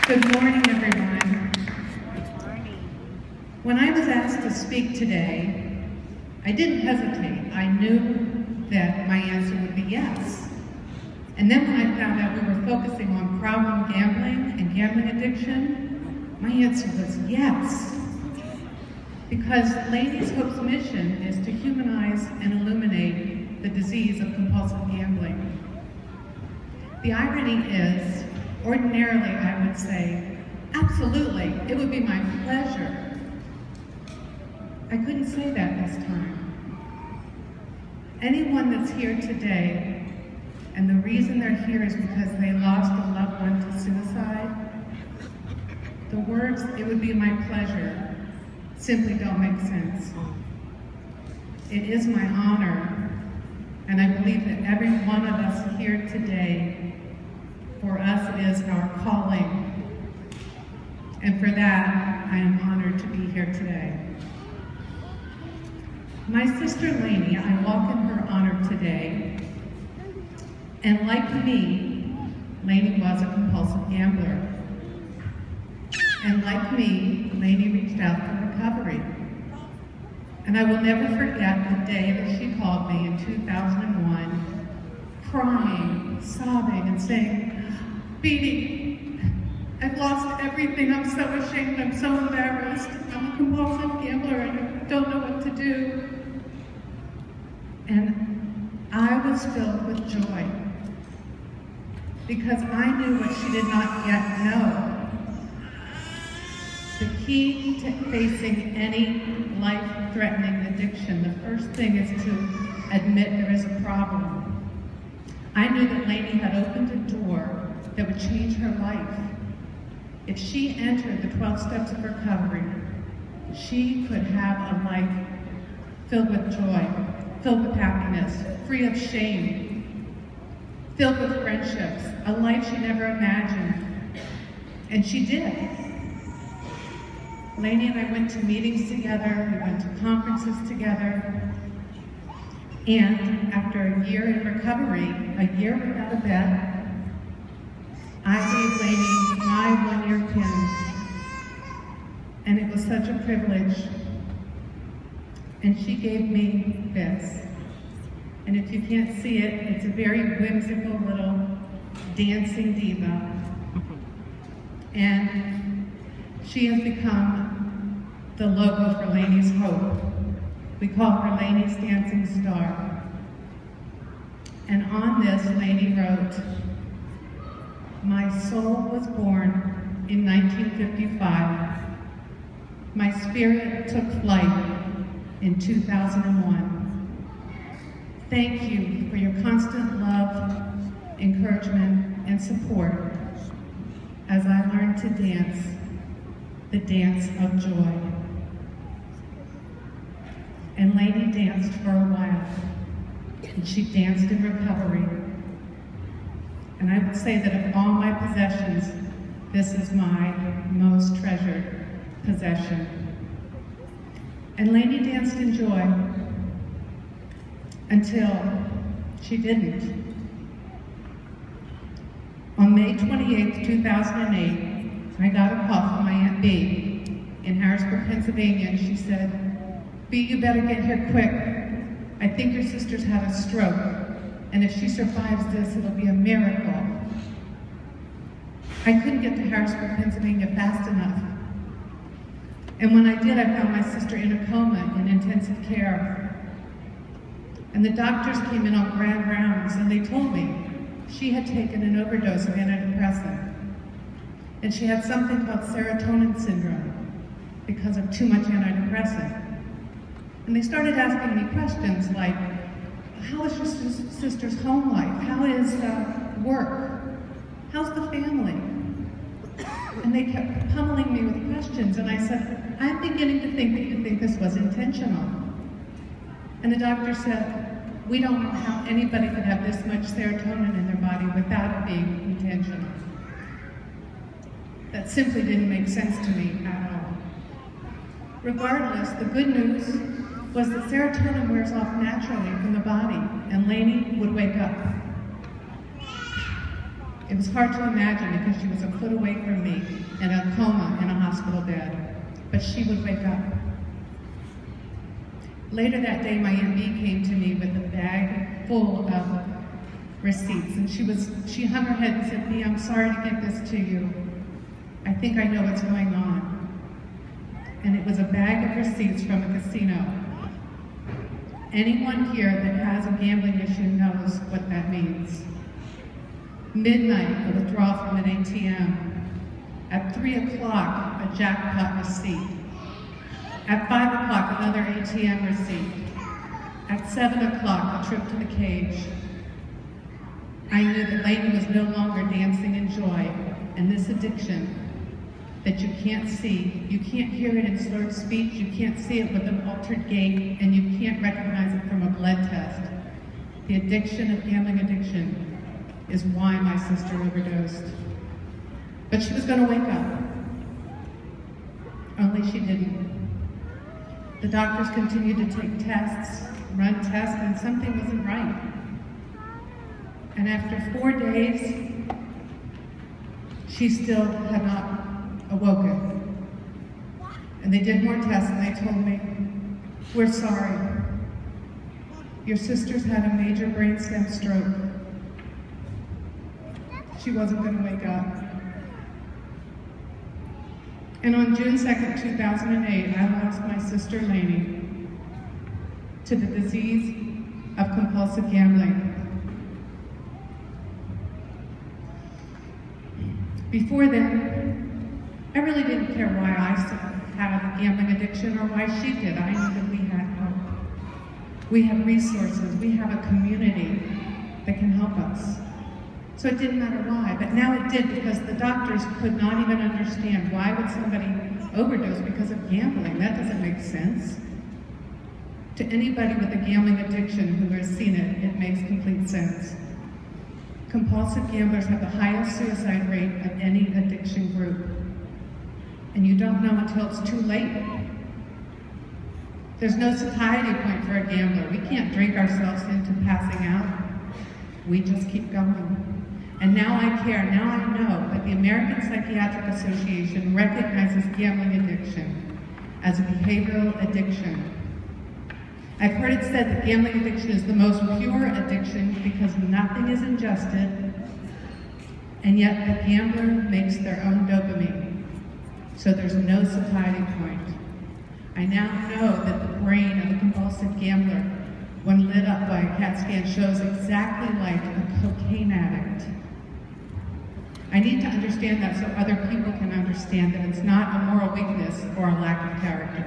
Good morning, everyone. When I was asked to speak today, I didn't hesitate. I knew that my answer would be yes. And then when I found out we were focusing on problem gambling and gambling addiction, my answer was yes. Because Lainey's Hope's mission is to humanize and illuminate the disease of compulsive gambling. The irony is, ordinarily I would say, absolutely, it would be my pleasure. I couldn't say that this time. Anyone that's here today, and the reason they're here is because they lost a loved one to suicide, the words, "it would be my pleasure," simply don't make sense. It is my honor, and I believe that every one of us here today, for us it is our calling. And for that, I am honored to be here today. My sister Lainey, I walk in her honor today. And like me, Lainey was a compulsive gambler. And like me, Lainey reached out for recovery. And I will never forget the day that she called me in 2001, crying, sobbing, and saying, "Beanie, I've lost everything. I'm so ashamed. I'm so embarrassed. I'm a compulsive gambler and I don't know what to do." And I was filled with joy because I knew what she did not yet know. The key to facing any life-threatening addiction, the first thing is to admit there is a problem. I knew that Lainey had opened a door that would change her life. If she entered the 12 steps of recovery, she could have a life filled with joy, filled with happiness, free of shame, filled with friendships, a life she never imagined. And she did. Lainey and I went to meetings together, we went to conferences together, and after a year in recovery, a year without a bet, I gave Lainey my one-year pin, and it was such a privilege. And she gave me this. And if you can't see it, it's a very whimsical little dancing diva. And she has become the logo for Lainey's Hope. We call her Lainey's Dancing Star. And on this, Lainey wrote, "My soul was born in 1955. My spirit took flight in 2001. Thank you for your constant love, encouragement, and support as I learned to dance the dance of joy." And Lainey danced for a while, and she danced in recovery. And I would say that of all my possessions, this is my most treasured possession. And Lainey danced in joy until she didn't. On May 28th, 2008, I got a call from my Aunt Bee in Harrisburg, Pennsylvania, and she said, "Bee, you better get here quick. I think your sister's had a stroke, and if she survives this, it'll be a miracle." I couldn't get to Harrisburg, Pennsylvania fast enough. And when I did, I found my sister in a coma in intensive care. And the doctors came in on grand rounds, and they told me she had taken an overdose of antidepressant. And she had something called serotonin syndrome because of too much antidepressant. And they started asking me questions like, how is your sister's home life? How is work? How's the family? And they kept pummeling me with questions, and I said, "I'm beginning to think that you think this was intentional." And the doctor said, "We don't know how anybody could have this much serotonin in their body without it being intentional." That simply didn't make sense to me at all. Regardless, the good news was that serotonin wears off naturally from the body, and Lainey would wake up. It was hard to imagine because she was a foot away from me in a coma in a hospital bed, but she would wake up. Later that day, my Aunt Bee came to me with a bag full of receipts, and she hung her head and said, "Bee, I'm sorry to give this to you. I think I know what's going on." And it was a bag of receipts from a casino. Anyone here that has a gambling issue knows what that means. Midnight, a withdrawal from an ATM. At 3 o'clock, a jackpot receipt. At 5 o'clock, another ATM receipt. At 7 o'clock, a trip to the cage. I knew that Lainey was no longer dancing in joy, and this addiction that you can't see, you can't hear it in slurred speech, you can't see it with an altered gait, and you can't recognize it from a blood test. The addiction of gambling addiction is why my sister overdosed. But she was going to wake up. Only she didn't. The doctors continued to take tests, run tests, and something wasn't right. And after 4 days, she still had not awoken. And they did more tests and they told me, "We're sorry. Your sister's had a major brainstem stroke. She wasn't going to wake up." And on June 2nd, 2008, I lost my sister Lainey to the disease of compulsive gambling. Before then, I really didn't care why I had a gambling addiction or why she did. I knew that we had hope. We have resources. We have a community that can help us. So it didn't matter why, but now it did because the doctors could not even understand why would somebody overdose because of gambling. That doesn't make sense. To anybody with a gambling addiction who has seen it, it makes complete sense. Compulsive gamblers have the highest suicide rate of any addiction group. And you don't know until it's too late. There's no satiety point for a gambler. We can't drink ourselves into passing out. We just keep going. And now I care, now I know that the American Psychiatric Association recognizes gambling addiction as a behavioral addiction. I've heard it said that gambling addiction is the most pure addiction because nothing is ingested, and yet the gambler makes their own dopamine. So there's no satiety point. I now know that the brain of a compulsive gambler, when lit up by a CAT scan, shows exactly like a cocaine addict. I need to understand that so other people can understand that it's not a moral weakness or a lack of character.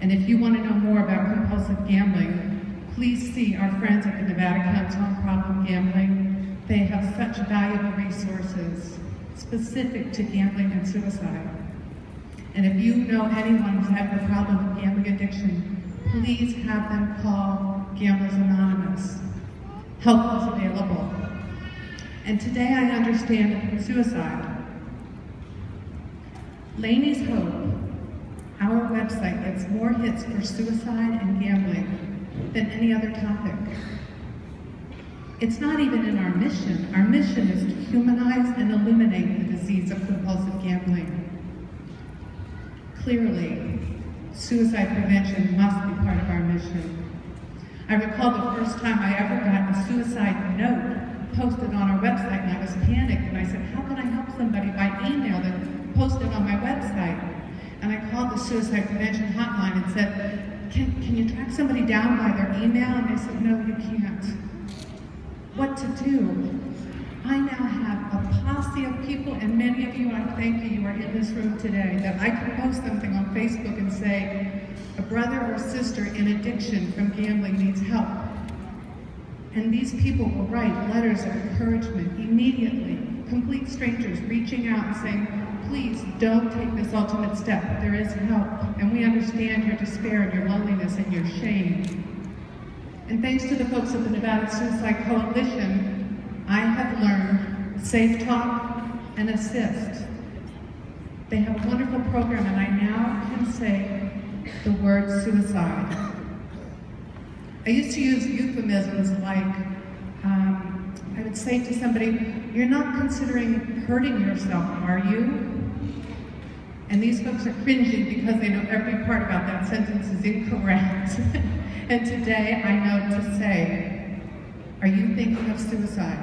And if you want to know more about compulsive gambling, please see our friends at the Nevada Council on Problem Gambling. They have such valuable resources specific to gambling and suicide. And if you know anyone who's having a problem with gambling addiction, please have them call Gamblers Anonymous. Help is available. And today I understand suicide. Lainey's Hope, our website, gets more hits for suicide and gambling than any other topic. It's not even in our mission. Our mission is to humanize and eliminate the disease of compulsive gambling. Clearly, suicide prevention must be part of our mission. I recall the first time I ever got a suicide note posted on our website, and I was panicked, and I said, how can I help somebody by email that posted on my website? And I called the suicide prevention hotline and said, can you track somebody down by their email? And they said, no, you can't. What to do? I now have a posse of people, and many of you, I thank you, you are in this room today, that I can post something on Facebook and say, a brother or sister in addiction from gambling needs help. And these people will write letters of encouragement immediately, complete strangers reaching out and saying, please don't take this ultimate step, there is help, and we understand your despair and your loneliness and your shame. And thanks to the folks at the Nevada Suicide Coalition, I have learned Safe Talk and Assist. They have a wonderful program, and I now can say the word suicide. I used to use euphemisms like, I would would say to somebody, "You're not considering hurting yourself, are you?" And these folks are cringing because they know every part about that sentence is incorrect. And today I know to say, are you thinking of suicide?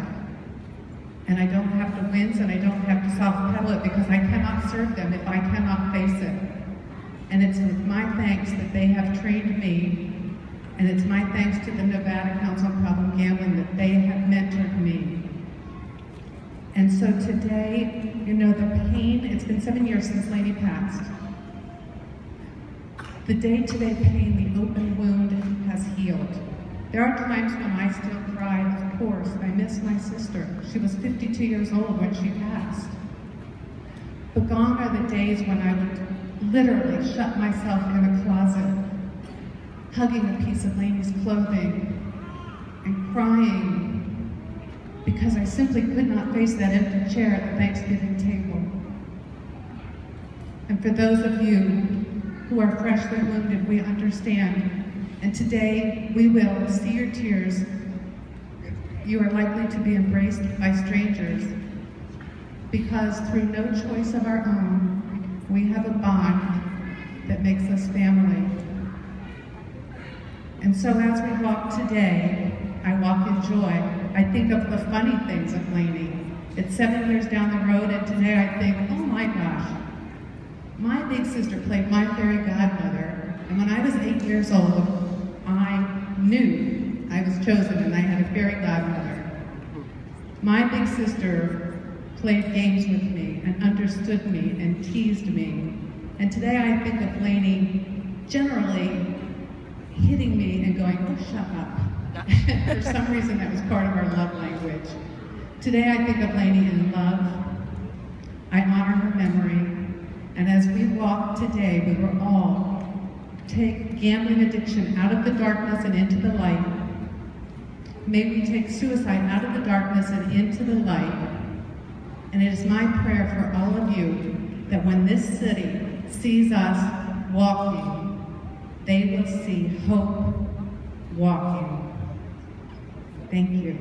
And I don't have to wince and I don't have to soft pedal it because I cannot serve them if I cannot face it. And it's with my thanks that they have trained me, and it's my thanks to the Nevada Council on Problem Gambling that they have mentored me. And so today, you know, the pain, it's been 7 years since Lainey passed. The day-to-day pain, the open wound has healed. There are times when I still cry, of course. I miss my sister. She was 52 years old when she passed. But gone are the days when I would literally shut myself in a closet, hugging a piece of Lainey's clothing and crying because I simply could not face that empty chair at the Thanksgiving table. And for those of you who are freshly wounded, we understand. And today, we will see your tears. You are likely to be embraced by strangers because through no choice of our own, we have a bond that makes us family. And so as we walk today, I walk in joy. I think of the funny things of Lainey. It's 7 years down the road, and today I think, oh my gosh, my big sister played my fairy godmother, and when I was 8 years old, I knew I was chosen and I had a fairy godmother. My big sister played games with me and understood me and teased me. And today I think of Lainey generally hitting me and going, oh, shut up. For some reason that was part of our love language. Today I think of Lainey in love. I honor her memory. And as we walk today, we will all take gambling addiction out of the darkness and into the light. May we take suicide out of the darkness and into the light. And it is my prayer for all of you that when this city sees us walking, they will see hope walking. Thank you.